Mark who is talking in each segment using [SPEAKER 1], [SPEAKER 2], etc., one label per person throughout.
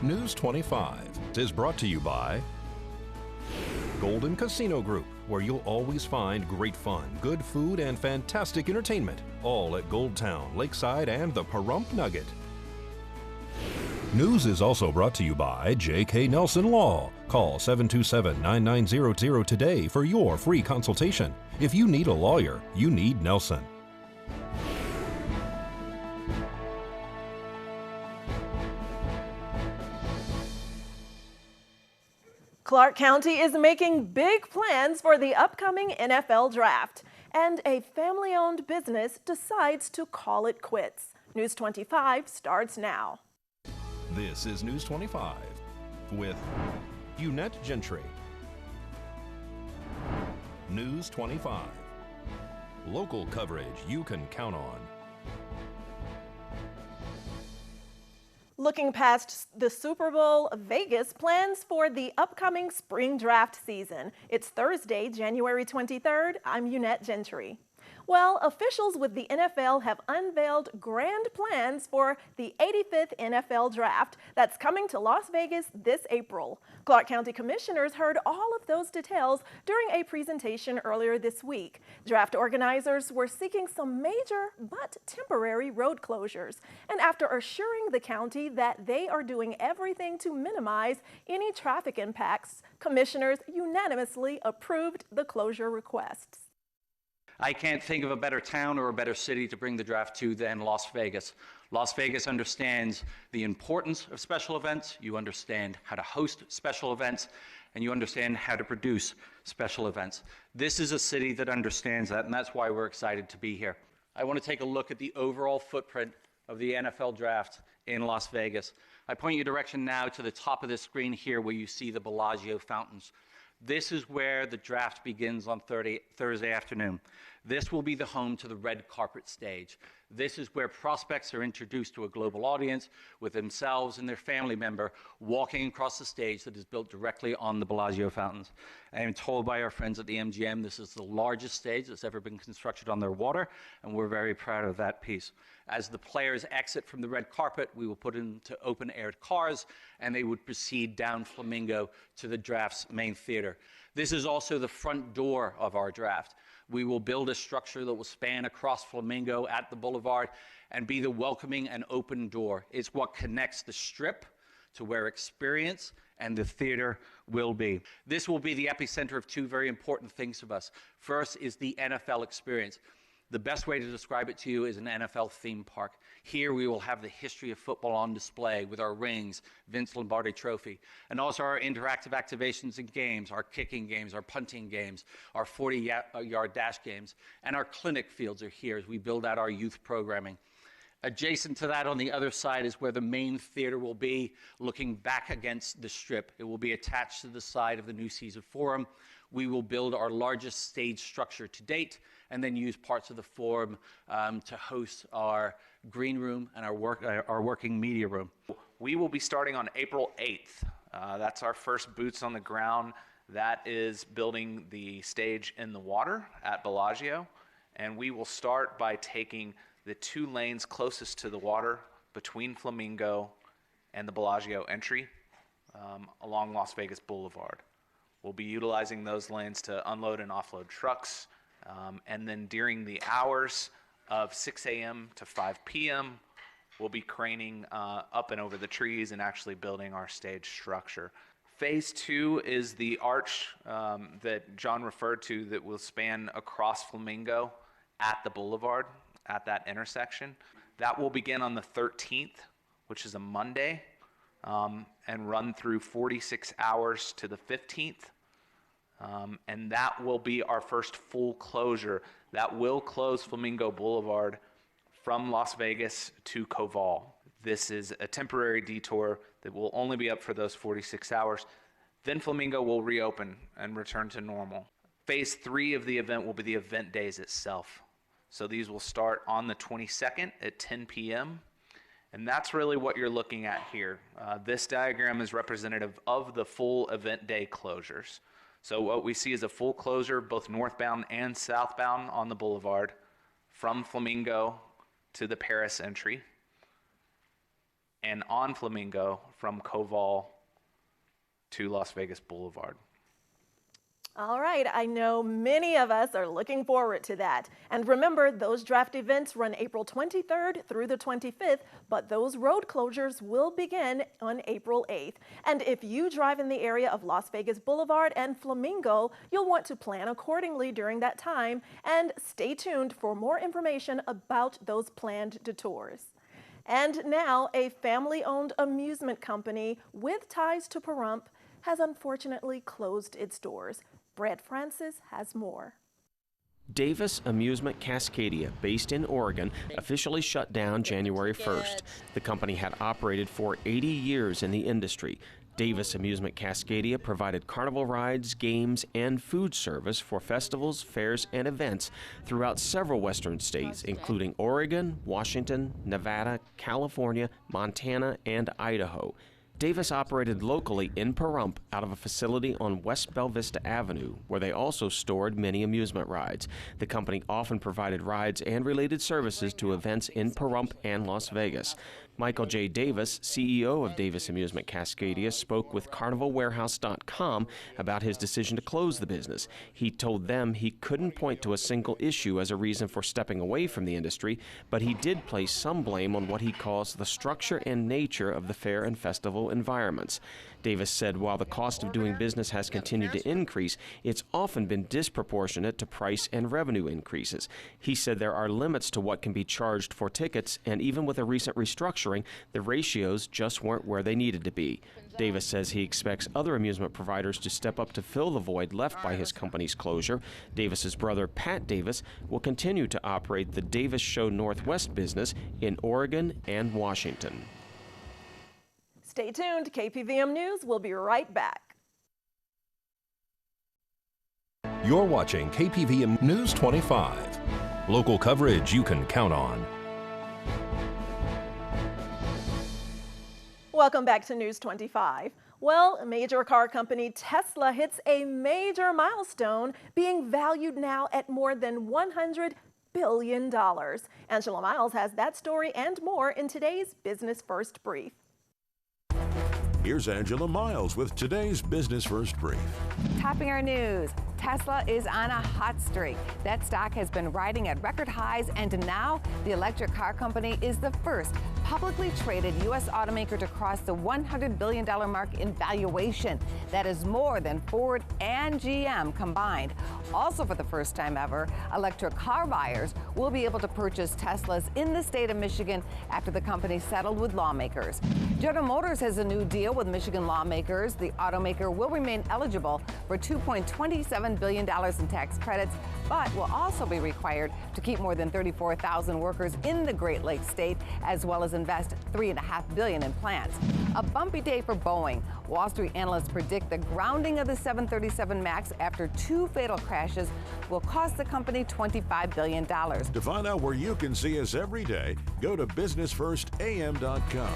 [SPEAKER 1] News 25 is brought to you by Golden Casino Group, where you'll always find great fun, good food, and fantastic entertainment, all at Gold Town, Lakeside, and the Pahrump Nugget. News is also brought to you by J.K. Nelson Law. Call 727-9900 today for your free consultation. If you need a lawyer, you need Nelson.
[SPEAKER 2] Clark County is making big plans for the upcoming NFL draft, and a family-owned business decides to call it quits. News 25 starts now.
[SPEAKER 1] This is News 25 with Eunette Gentry. News 25. Local coverage you can count on.
[SPEAKER 2] Looking past the Super Bowl, Vegas plans for the upcoming spring draft season. It's Thursday, January 23rd. I'm Eunette Gentry. Well, officials with the NFL have unveiled grand plans for the 85th NFL Draft that's coming to Las Vegas this April. Clark County commissioners heard all of those details during a presentation earlier this week. Draft organizers were seeking some major but temporary road closures. And after assuring the county that they are doing everything to minimize any traffic impacts, commissioners unanimously approved the closure requests.
[SPEAKER 3] I can't think of a better town or a better city to bring the draft to than Las Vegas. Las Vegas understands the importance of special events, you understand how to host special events, and you understand how to produce special events. This is a city that understands that, and that's why we're excited to be here. I want to take a look at the overall footprint of the NFL draft in Las Vegas. I point your direction now to the top of this screen here where you see the Bellagio fountains. This is where the draft begins on Thursday afternoon. This will be the home to the red carpet stage. This is where prospects are introduced to a global audience with themselves and their family member walking across the stage that is built directly on the Bellagio fountains. I am told by our friends at the MGM this is the largest stage that's ever been constructed on their water, and we're very proud of that piece. As the players exit from the red carpet, we will put into open-air cars, and they would proceed down Flamingo to the draft's main theater. This is also the front door of our draft. We will build a structure that will span across Flamingo at the boulevard and be the welcoming and open door. It's what connects the Strip to where experience and the theater will be. This will be the epicenter of two very important things to us. First is the NFL experience. The best way to describe it to you is an NFL theme park. Here we will have the history of football on display with our rings, Vince Lombardi Trophy, and also our interactive activations and games, our kicking games, our punting games, our 40-yard dash games, and our clinic fields are here as we build out our youth programming. Adjacent to that on the other side is where the main theater will be, looking back against the Strip. It will be attached to the side of the New Caesar Forum. We will build our largest stage structure to date and then use parts of the Forum to host our green room and our working media room.
[SPEAKER 4] We will be starting on April 8th. That's our first boots on the ground. That is building the stage in the water at Bellagio. And we will start by taking the two lanes closest to the water between Flamingo and the Bellagio entry along Las Vegas Boulevard. We'll be utilizing those lanes to unload and offload trucks. And then during the hours of 6 a.m. to 5 p.m., we'll be craning up and over the trees and actually building our stage structure. Phase 2 is the arch that John referred to that will span across Flamingo at the boulevard, at that intersection. That will begin on the 13th, which is a Monday, and run through 46 hours to the 15th. And that will be our first full closure. That will close Flamingo Boulevard from Las Vegas to Koval. This is a temporary detour that will only be up for those 46 hours. Then Flamingo will reopen and return to normal. Phase 3 of the event will be the event days itself. So these will start on the 22nd at 10 p.m. And that's really what you're looking at here. This diagram is representative of the full event day closures. So what we see is a full closure, both northbound and southbound on the boulevard, from Flamingo to the Paris entry. and on Flamingo from Koval to Las Vegas Boulevard.
[SPEAKER 2] All right, I know many of us are looking forward to that. And remember, those draft events run April 23rd through the 25th, but those road closures will begin on April 8th. And if you drive in the area of Las Vegas Boulevard and Flamingo, you'll want to plan accordingly during that time, and stay tuned for more information about those planned detours. And now, a family-owned amusement company with ties to Pahrump has unfortunately closed its doors. Brett Francis has more.
[SPEAKER 5] Davis Amusement Cascadia, based in Oregon, officially shut down January 1st. The company had operated for 80 years in the industry. Davis Amusement Cascadia provided carnival rides, games, and food service for festivals, fairs, and events throughout several western states, including Oregon, Washington, Nevada, California, Montana, and Idaho. Davis operated locally in Pahrump out of a facility on West Bella Vista Avenue, where they also stored many amusement rides. The company often provided rides and related services to events in Pahrump and Las Vegas. Michael J. Davis, CEO of Davis Amusement Cascadia, spoke with CarnivalWarehouse.com about his decision to close the business. He told them he couldn't point to a single issue as a reason for stepping away from the industry, but he did place some blame on what he calls the structure and nature of the fair and festival environments. Davis said while the cost of doing business has continued to increase, it's often been disproportionate to price and revenue increases. He said there are limits to what can be charged for tickets, and even with a recent restructuring, the ratios just weren't where they needed to be. Davis says he expects other amusement providers to step up to fill the void left by his company's closure. Davis's brother, Pat Davis, will continue to operate the Davis Show Northwest business in Oregon and Washington.
[SPEAKER 2] Stay tuned. KPVM News will be right back.
[SPEAKER 1] You're watching KPVM News 25. Local coverage you can count on.
[SPEAKER 2] Welcome back to News 25. Well, major car company Tesla hits a major milestone, being valued now at more than $100 billion. Angela Miles has that story and more in today's Business First Brief.
[SPEAKER 6] Here's Angela Miles with today's Business First Brief.
[SPEAKER 7] Topping our news, Tesla is on a hot streak. That stock has been riding at record highs, and now the electric car company is the first publicly traded U.S. automaker to cross the $100 billion mark in valuation. That is more than Ford and GM combined. Also, for the first time ever, electric car buyers will be able to purchase Teslas in the state of Michigan after the company settled with lawmakers. General Motors has a new deal with Michigan lawmakers. The automaker will remain eligible for $2.27 billion in tax credits, but will also be required to keep more than 34,000 workers in the Great Lakes state, as well as invest $3.5 billion in plants. A bumpy day for Boeing. Wall Street analysts predict the grounding of the 737 MAX after two fatal crashes will cost the company $25 billion.
[SPEAKER 6] To find out where you can see us every day, go to businessfirstam.com.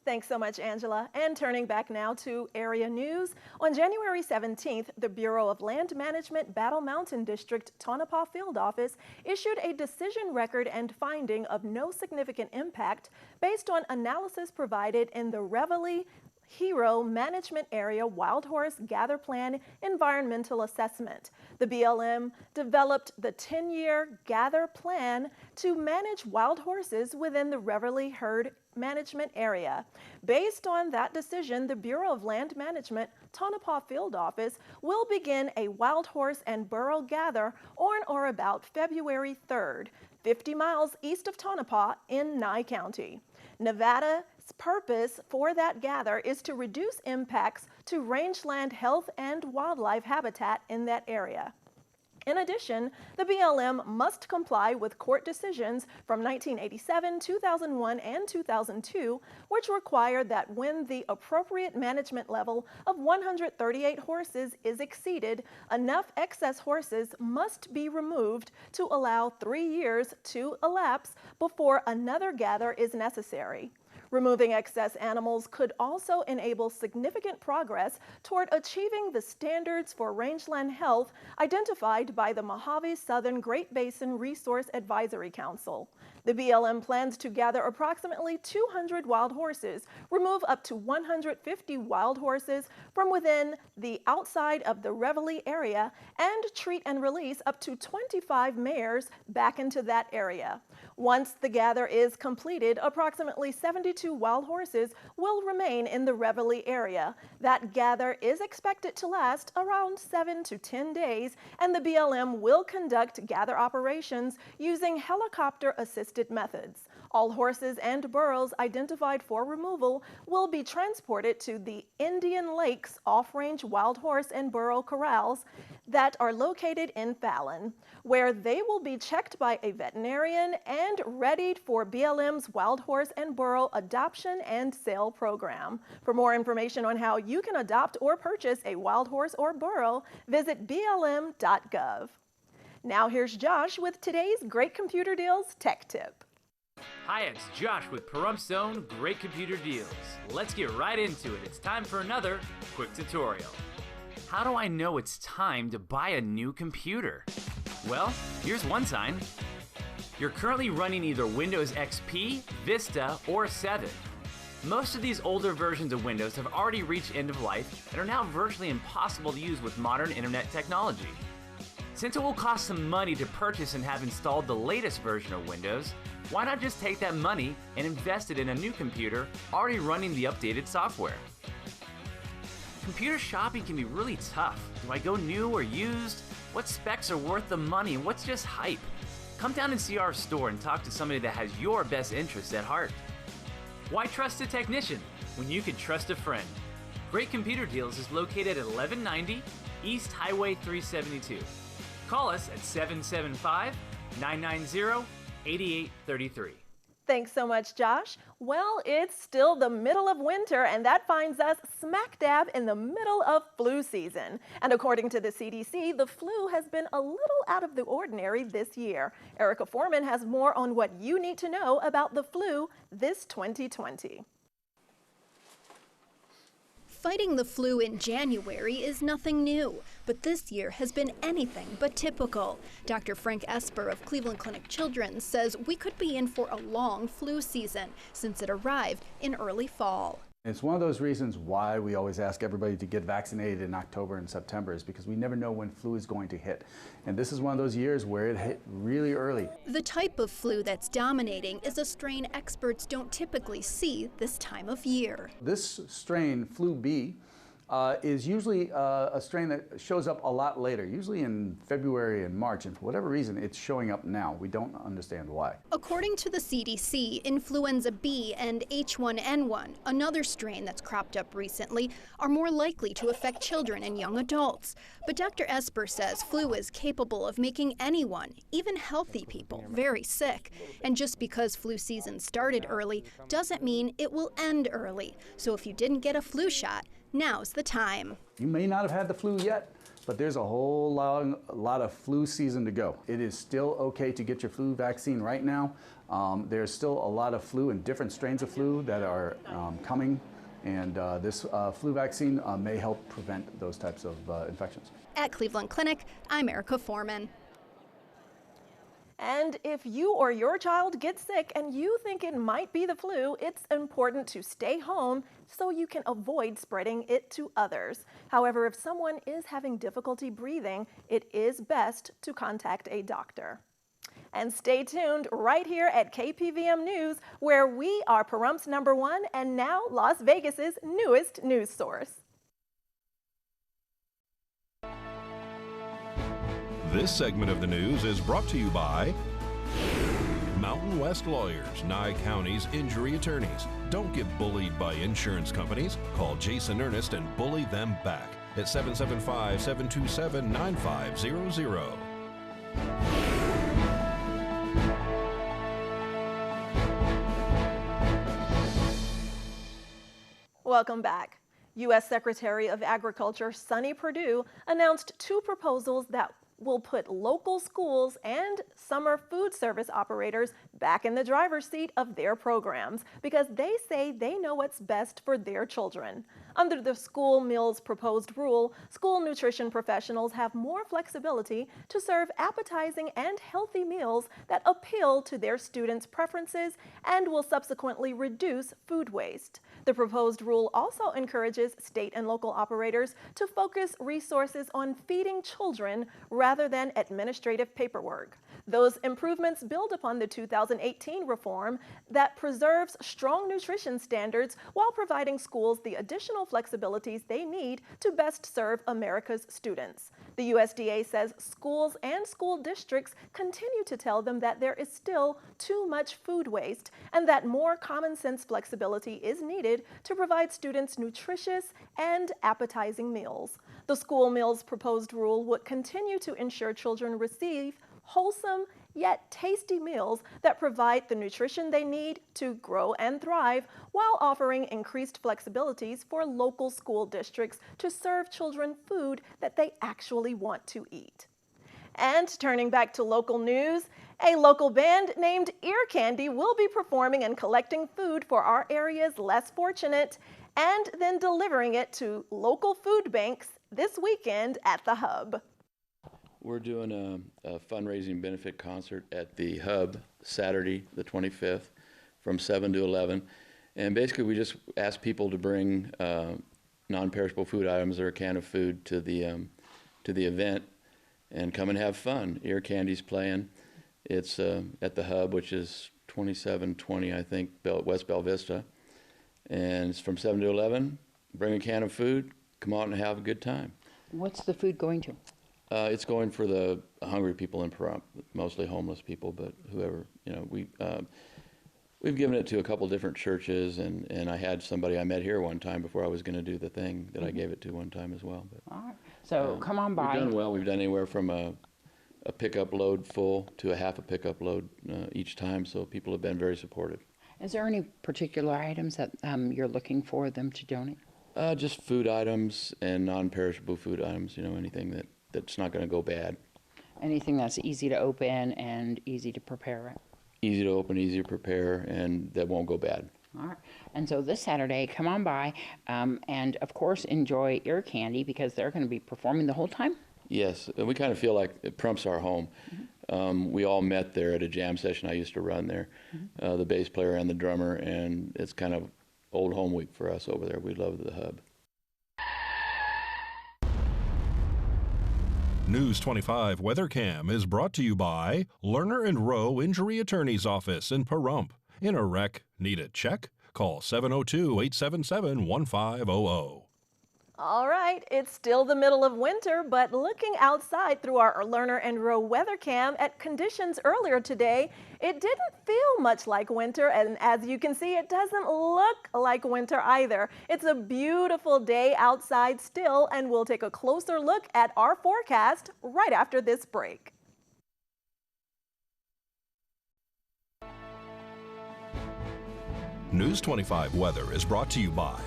[SPEAKER 2] Thanks so much, Angela. And turning back now to area news. On January 17th, the Bureau of Land Management Battle Mountain District Tonopah Field Office issued a decision record and finding of no significant impact based on analysis provided in the Reveille Hero Management Area Wild Horse Gather Plan Environmental Assessment. The BLM developed the 10-year Gather Plan to manage wild horses within the Reveille Herd Management Area. Based on that decision, the Bureau of Land Management Tonopah Field Office will begin a wild horse and burro gather on or about February 3rd, 50 miles east of Tonopah in Nye County. Nevada's purpose for that gather is to reduce impacts to rangeland health and wildlife habitat in that area. In addition, the BLM must comply with court decisions from 1987, 2001, and 2002, which require that when the appropriate management level of 138 horses is exceeded, enough excess horses must be removed to allow 3 years to elapse before another gather is necessary. Removing excess animals could also enable significant progress toward achieving the standards for rangeland health identified by the Mojave Southern Great Basin Resource Advisory Council. The BLM plans to gather approximately 200 wild horses, remove up to 150 wild horses from within the outside of the Reveille area, and treat and release up to 25 mares back into that area. Once the gather is completed, approximately 72 wild horses will remain in the Reveille area. That gather is expected to last around 7 to 10 days, and the BLM will conduct gather operations using helicopter-assisted methods. All horses and burros identified for removal will be transported to the Indian Lakes off-range wild horse and burro corrals that are located in Fallon, where they will be checked by a veterinarian and readied for BLM's wild horse and burro adoption and sale program. For more information on how you can adopt or purchase a wild horse or burro, visit blm.gov. Now here's Josh with today's Great Computer Deals Tech Tip.
[SPEAKER 8] Hi, it's Josh with Pahrumph's own Great Computer Deals. Let's get right into it. It's time for another quick tutorial. How do I know it's time to buy a new computer? Well, here's one sign. You're currently running either Windows XP, Vista, or 7. Most of these older versions of Windows have already reached end of life and are now virtually impossible to use with modern internet technology. Since it will cost some money to purchase and have installed the latest version of Windows, why not just take that money and invest it in a new computer already running the updated software? Computer shopping can be really tough. Do I go new or used? What specs are worth the money and what's just hype? Come down and see our store and talk to somebody that has your best interests at heart. Why trust a technician when you can trust a friend? Great Computer Deals is located at 1190 East Highway 372. Call us at 775-990-8833.
[SPEAKER 2] Thanks so much, Josh. Well, it's still the middle of winter, and that finds us smack dab in the middle of flu season. And according to the CDC, the flu has been a little out of the ordinary this year. Erica Foreman has more on what you need to know about the flu this 2020.
[SPEAKER 9] Fighting the flu in January is nothing new, but this year has been anything but typical. Dr. Frank Esper of Cleveland Clinic Children's says we could be in for a long flu season since it arrived in early fall.
[SPEAKER 10] It's one of those reasons why we always ask everybody to get vaccinated in October and September, is because we never know when flu is going to hit. And this is one of those years where it hit really early.
[SPEAKER 9] The type of flu that's dominating is a strain experts don't typically see this time of year.
[SPEAKER 10] This strain, Flu B, is usually a strain that shows up a lot later, usually in February and March, and for whatever reason it's showing up now. We don't understand why.
[SPEAKER 9] According to the CDC, influenza B and H1N1, another strain that's cropped up recently, are more likely to affect children and young adults. But Dr. Esper says flu is capable of making anyone, even healthy people, very sick. And just because flu season started early doesn't mean it will end early. So if you didn't get a flu shot, now's the time.
[SPEAKER 10] You may not have had the flu yet, but there's a whole lot of flu season to go. It is still okay to get your flu vaccine right now. There's still a lot of flu and different strains of flu that are coming, and this flu vaccine may help prevent those types of infections.
[SPEAKER 9] At Cleveland Clinic, I'm Erica Foreman.
[SPEAKER 2] And if you or your child gets sick and you think it might be the flu, it's important to stay home so you can avoid spreading it to others. However, if someone is having difficulty breathing, it is best to contact a doctor. And stay tuned right here at KPVM News, where we are Pahrumph's #1 and now Las Vegas's newest news source.
[SPEAKER 1] This segment of the news is brought to you by Mountain West Lawyers, Nye County's injury attorneys. Don't get bullied by insurance companies. Call Jason Ernest and bully them back at 775-727-9500.
[SPEAKER 2] Welcome back. U.S. Secretary of Agriculture Sonny Perdue announced two proposals that will put local schools and summer food service operators back in the driver's seat of their programs because they say they know what's best for their children. Under the school meals proposed rule, school nutrition professionals have more flexibility to serve appetizing and healthy meals that appeal to their students' preferences and will subsequently reduce food waste. The proposed rule also encourages state and local operators to focus resources on feeding children rather than administrative paperwork. Those improvements build upon the 2018 reform that preserves strong nutrition standards while providing schools the additional flexibilities they need to best serve America's students. The USDA says schools and school districts continue to tell them that there is still too much food waste and that more common sense flexibility is needed to provide students nutritious and appetizing meals. The school meals proposed rule would continue to ensure children receive wholesome yet tasty meals that provide the nutrition they need to grow and thrive while offering increased flexibilities for local school districts to serve children food that they actually want to eat. And turning back to local news, a local band named Ear Candy will be performing and collecting food for our area's less fortunate and then delivering it to local food banks this weekend at the Hub.
[SPEAKER 11] We're doing a fundraising benefit concert at the Hub Saturday the 25th from 7 to 11. And basically we just ask people to bring non-perishable food items or a can of food to the event and come and have fun. Ear Candy's playing. It's at the Hub, which is 2720, I think, West Bella Vista. And it's from 7 to 11. Bring a can of food, come out and have a good time.
[SPEAKER 12] What's the food going to?
[SPEAKER 11] It's going for the hungry people in Pahrump, mostly homeless people, but whoever, you know, we've given it to a couple different churches, and I had somebody I met here one time before I was going to do the thing that I gave it to one time as well. But,
[SPEAKER 12] all right, so come on by.
[SPEAKER 11] We've done well. We've done anywhere from a pickup load full to a half a pickup load each time, so people have been very supportive.
[SPEAKER 12] Is there any particular items that you're looking for them to donate?
[SPEAKER 11] Just food items and non-perishable food items, you know, anything that's not going to go bad.
[SPEAKER 12] Anything that's easy to open and easy to prepare, right?
[SPEAKER 11] Easy to open, easy to prepare, and that won't go bad.
[SPEAKER 12] All right. And so this Saturday, come on by and, of course, enjoy Ear Candy because they're going to be performing the whole time?
[SPEAKER 11] Yes. We kind of feel like Pahrump's our home. Mm-hmm. We all met there at a jam session I used to run there, the bass player and the drummer, and it's kind of old home week for us over there. We love the Hub.
[SPEAKER 1] News 25 WeatherCam is brought to you by Lerner and Rowe Injury Attorney's Office in Pahrump. In a wreck, need a check? Call 702-877-1500.
[SPEAKER 2] All right, it's still the middle of winter, but looking outside through our Lerner and Rowe weather cam at conditions earlier today, it didn't feel much like winter, and as you can see, it doesn't look like winter either. It's a beautiful day outside still, and we'll take a closer look at our forecast right after this break.
[SPEAKER 1] News 25 weather is brought to you by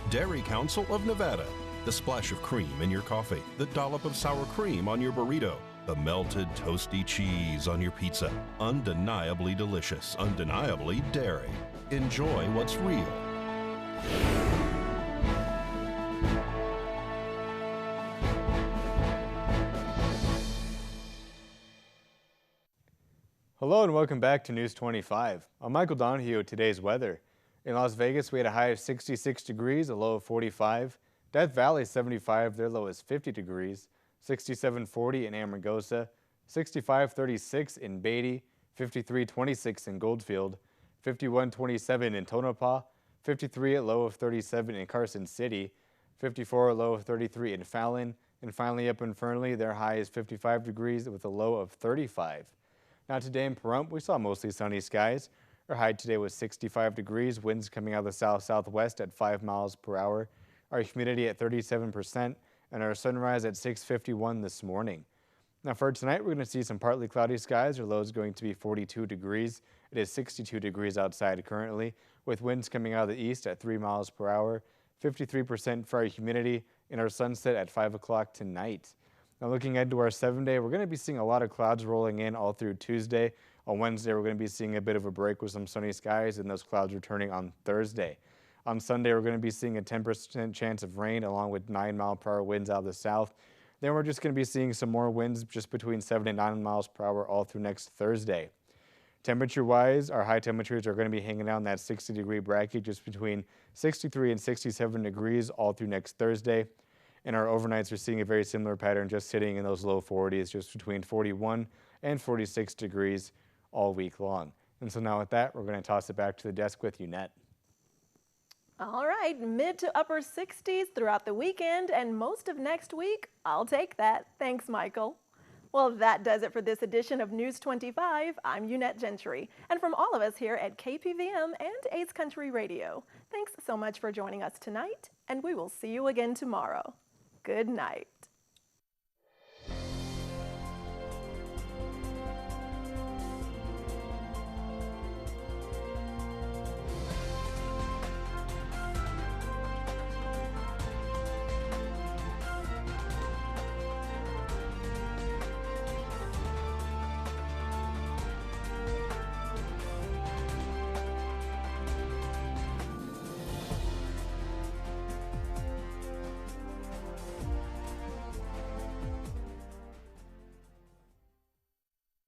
[SPEAKER 1] Dairy Council of Nevada. The splash of cream in your coffee, the dollop of sour cream on your burrito, the melted toasty cheese on your pizza. Undeniably delicious, undeniably dairy. Enjoy what's real.
[SPEAKER 13] Hello and welcome back to News 25. I'm Michael Donohue with today's weather. In Las Vegas, we had a high of 66 degrees, a low of 45. Death Valley, 75, their low is 50 degrees. 67.40 in Amargosa, 65.36 in Beatty, 53.26 in Goldfield, 51.27 in Tonopah, 53 at low of 37 in Carson City, 54 low of 33 in Fallon, and finally up in Fernley, their high is 55 degrees with a low of 35. Now today in Pahrump, we saw mostly sunny skies. Our high today was 65 degrees, winds coming out of the south-southwest at 5 miles per hour. Our humidity at 37%, and our sunrise at 6:51 this morning. Now for tonight, we're going to see some partly cloudy skies. Our low is going to be 42 degrees. It is 62 degrees outside currently, with winds coming out of the east at 3 miles per hour, 53% for our humidity, and our sunset at 5 o'clock tonight. Now looking ahead to our 7-day, we're going to be seeing a lot of clouds rolling in all through Tuesday. On Wednesday, we're going to be seeing a bit of a break with some sunny skies and those clouds returning on Thursday. On Sunday, we're going to be seeing a 10% chance of rain along with 9-mile-per-hour winds out of the south. Then we're just going to be seeing some more winds just between 7 and 9 miles per hour all through next Thursday. Temperature-wise, our high temperatures are going to be hanging out in that 60-degree bracket just between 63 and 67 degrees all through next Thursday. And our overnights are seeing a very similar pattern, just sitting in those low 40s, just between 41 and 46 degrees all week long. And so now with that, we're going to toss it back to the desk with Eunette.
[SPEAKER 2] All right, mid to upper 60s throughout the weekend and most of next week. I'll take that. Thanks, Michael. Well, that does it for this edition of News 25. I'm Eunette Gentry. And from all of us here at KPVM and Ace Country Radio, thanks so much for joining us tonight, and we will see you again tomorrow. Good night.